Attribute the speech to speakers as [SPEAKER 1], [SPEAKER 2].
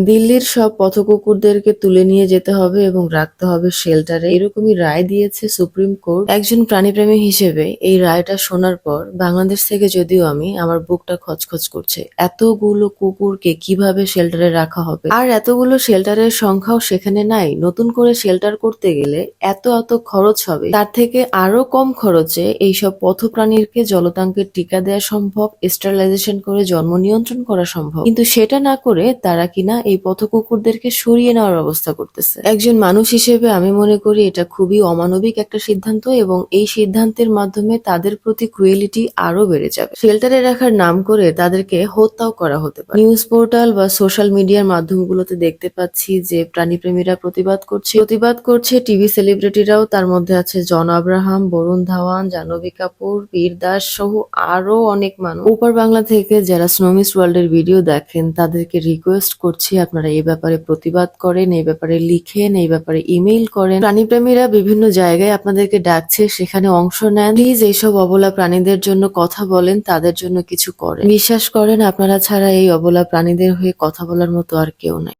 [SPEAKER 1] দিল্লির সব পথকুকুরদেরকে তুলে নিয়ে যেতে হবে এবং রাখতে হবে শেল্টারে, এরকমই রায় দিয়েছে সুপ্রিম কোর্ট। একজন প্রাণীপ্রেমী হিসেবে এই রায়টা শোনার পর বাংলাদেশ থেকে যদিও আমার বুকটা খচখচ করছে। এতগুলো কুকুরকে কিভাবে শেল্টারে রাখা হবে, আর এতগুলো শেল্টারের সংখ্যাও সেখানে নাই। নতুন করে শেল্টার করতে গেলে এত এত খরচ হবে, তার থেকে আরো কম খরচে এইসব পথপ্রাণীকে জলতাঙ্কের টিকা দেওয়া সম্ভব, স্টেরিলাইজেশন করে জন্ম নিয়ন্ত্রণ করা সম্ভব। কিন্তু সেটা না করে তারা কিনা এই পথকুকুরদেরকে সরিয়ে নেওয়ার ব্যবস্থা করতেছে। একজন মানুষ হিসেবে আমি মনে করি এটা খুবই অমানবিক একটা সিদ্ধান্ত, এবং এই সিদ্ধান্তের মাধ্যমে তাদের প্রতি ক্রুয়েলিটি আরো বেড়ে যাবে। শেল্টারে রাখার নাম করে তাদেরকে হত্যাও করা হতে পারে। নিউজ পোর্টাল বা সোশ্যাল মিডিয়ার মাধ্যমগুলোতে দেখতে পাচ্ছি যে প্রাণীপ্রেমীরা প্রতিবাদ করছে টিভি সেলিব্রিটিরাও, তার মধ্যে আছে জন আব্রাহাম, বরুণ ধাওয়ান, জাহ্নবী কাপুর, বীর দাস সহ আরো অনেক মানুষ। ওপার বাংলা থেকে যারা স্নোমিস ওয়ার্ল্ড এর ভিডিও দেখেন তাদেরকে রিকোয়েস্ট করছি আপনারা এই ব্যাপারে প্রতিবাদ করেন, এই ব্যাপারে লিখেন, এই ব্যাপারে ইমেইল করেন। প্রাণীপ্রেমীরা বিভিন্ন জায়গায় আপনাদেরকে ডাকছে, সেখানে অংশ নেন। প্লিজ এইসব অবলা প্রাণীদের জন্য কথা বলেন, তাদের জন্য কিছু করেন। বিশ্বাস করেন আপনারা ছাড়া এই অবলা প্রাণীদের হয়ে কথা বলার মতো আর কেউ নাই।